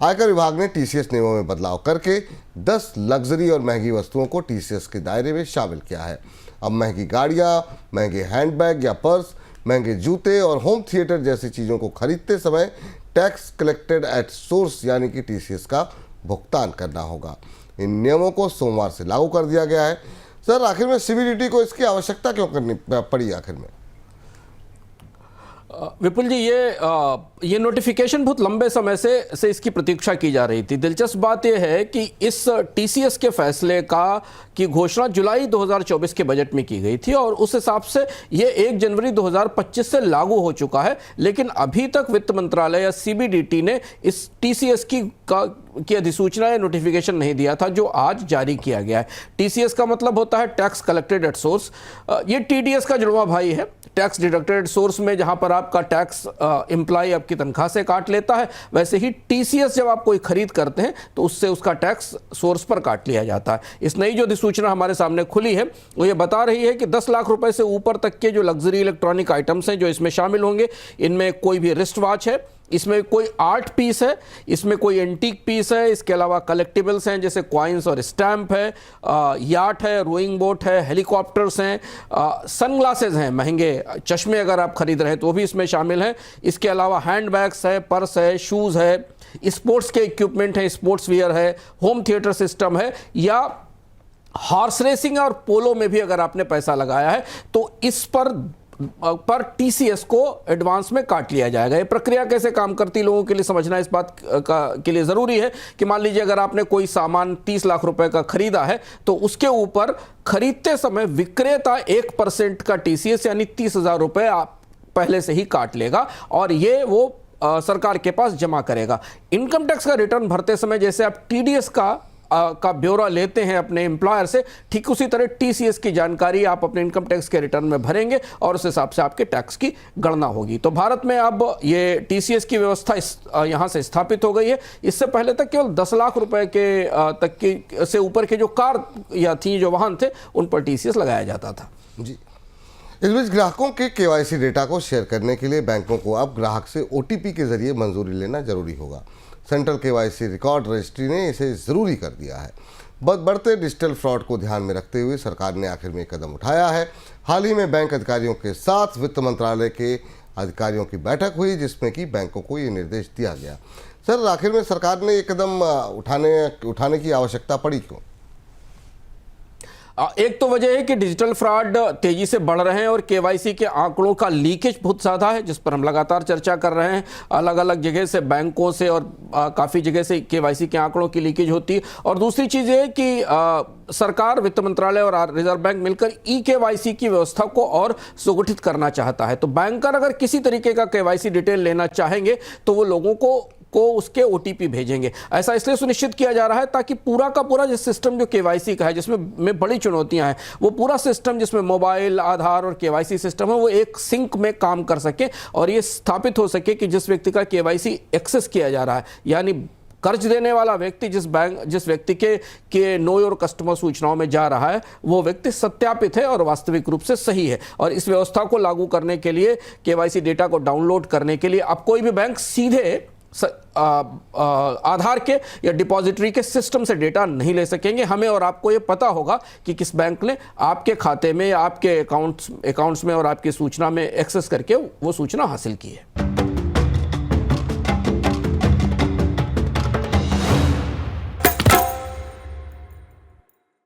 आयकर विभाग ने टीसीएस नियमों में बदलाव करके 10 लग्जरी और महंगी वस्तुओं को टीसीएस के दायरे में शामिल किया है। अब महंगी गाड़ियां, महंगे हैंडबैग या पर्स, महंगे जूते और होम थिएटर जैसी चीज़ों को खरीदते समय टैक्स कलेक्टेड एट सोर्स यानी कि टीसीएस का भुगतान करना होगा। इन नियमों को सोमवार से लागू कर दिया गया है। सर, आखिर में सीबीडीटी को इसकी आवश्यकता क्यों करनी पड़ी आखिर में? विपुल जी, ये नोटिफिकेशन बहुत लंबे समय से इसकी प्रतीक्षा की जा रही थी। दिलचस्प बात यह है कि इस टीसीएस के फैसले की घोषणा जुलाई 2024 के बजट में की गई थी और उस हिसाब से ये 1 जनवरी 2025 से लागू हो चुका है, लेकिन अभी तक वित्त मंत्रालय या सीबीडीटी ने इस टीसीएस की अधिसूचना या नोटिफिकेशन नहीं दिया था, जो आज जारी किया गया है। टीसीएस का मतलब होता है टैक्स कलेक्टेड एट सोर्स। ये टीडीएस का जुड़वा भाई है। टैक्स डिडक्टेड एट सोर्स में जहां पर आपका टैक्स एम्प्लॉय आपकी तनख्वाह से काट लेता है, वैसे ही टीसीएस जब आप कोई खरीद करते हैं तो उससे उसका टैक्स सोर्स पर काट लिया जाता है। इस नई जो अधिसूचना हमारे सामने खुली है वो ये बता रही है कि 10 लाख रुपए से ऊपर तक के जो लग्जरी इलेक्ट्रॉनिक आइटम्स हैं जो इसमें शामिल होंगे, इनमें कोई भी रिस्ट वॉच है, इसमें कोई आर्ट पीस है, इसमें कोई एंटीक पीस है, इसके अलावा कलेक्टिबल्स हैं जैसे कॉइन्स और स्टैम्प है, याट है, रोइंग बोट है, हेलीकॉप्टर्स हैं, सनग्लासेस हैं, महंगे चश्मे अगर आप खरीद रहे हैं तो वो भी इसमें शामिल हैं। इसके अलावा हैंडबैग्स है, पर्स है, शूज़ है, स्पोर्ट्स के इक्विपमेंट हैं, स्पोर्ट्स वियर है, होम थिएटर सिस्टम है, या हॉर्स रेसिंग और पोलो में भी अगर आपने पैसा लगाया है तो इस पर टीसीएस को एडवांस में काट लिया जाएगा। ये प्रक्रिया कैसे काम करती है लोगों के लिए समझना इस बात के लिए ज़रूरी है कि मान लीजिए अगर आपने कोई सामान 30 लाख रुपए का खरीदा है तो उसके ऊपर खरीदते समय विक्रेता 1% का टीसीएस यानी 30,000 रुपए आप पहले से ही काट लेगा और ये वो सरकार के पास जमा करेगा। इनकम टैक्स का रिटर्न भरते समय जैसे आप टीडीएस का ब्यौरा लेते हैं अपने एम्प्लॉयर से, ठीक उसी तरह टीसीएस की जानकारी आप अपने इनकम टैक्स के रिटर्न में भरेंगे और उस हिसाब से आपके टैक्स की गणना होगी। तो भारत में अब ये टीसीएस की व्यवस्था यहाँ से स्थापित हो गई है। इससे पहले तक केवल 10 लाख रुपए के तक की से ऊपर के जो कार या थी जो वाहन थे उन पर टीसीएस लगाया जाता था। जी, इस बीच ग्राहकों के केवाईसी डेटा को शेयर करने के लिए बैंकों को अब ग्राहक से ओटीपी के जरिए मंजूरी लेना जरूरी होगा। सेंट्रल केवाईसी रिकॉर्ड रजिस्ट्री ने इसे ज़रूरी कर दिया है। बढ़ते डिजिटल फ्रॉड को ध्यान में रखते हुए सरकार ने आखिर में कदम उठाया है। हाल ही में बैंक अधिकारियों के साथ वित्त मंत्रालय के अधिकारियों की बैठक हुई जिसमें कि बैंकों को ये निर्देश दिया गया। सर, आखिर में सरकार ने ये कदम उठाने की आवश्यकता पड़ी क्यों? एक तो वजह है कि डिजिटल फ्रॉड तेजी से बढ़ रहे हैं और केवाईसी के आंकड़ों का लीकेज बहुत ज़्यादा है, जिस पर हम लगातार चर्चा कर रहे हैं। अलग अलग जगह से बैंकों से और काफ़ी जगह से केवाईसी के आंकड़ों की लीकेज होती है। और दूसरी चीज़ ये कि सरकार, वित्त मंत्रालय और रिजर्व बैंक मिलकर ई केवाईसी की व्यवस्था को और सुगठित करना चाहता है। तो बैंकर अगर किसी तरीके का केवाईसी डिटेल लेना चाहेंगे तो वो लोगों को उसके ओटीपी भेजेंगे। ऐसा इसलिए सुनिश्चित किया जा रहा है ताकि पूरा का पूरा जो सिस्टम जो केवाईसी का है, जिसमें बड़ी चुनौतियां हैं, वो पूरा सिस्टम जिसमें मोबाइल, आधार और केवाईसी सिस्टम है, वो एक सिंक में काम कर सके और ये स्थापित हो सके कि जिस व्यक्ति का केवाईसी एक्सेस किया जा रहा है, यानी कर्ज देने वाला व्यक्ति जिस व्यक्ति के नो योर कस्टमर सूचनाओं में जा रहा है, वो व्यक्ति सत्यापित है और वास्तविक रूप से सही है। और इस व्यवस्था को लागू करने के लिए, केवाईसी डेटा को डाउनलोड करने के लिए अब कोई भी बैंक सीधे आधार के या डिपॉजिटरी के सिस्टम से डेटा नहीं ले सकेंगे। हमें और आपको ये पता होगा कि किस बैंक ने आपके खाते में या आपके अकाउंट्स में और आपकी सूचना में एक्सेस करके वो सूचना हासिल की है।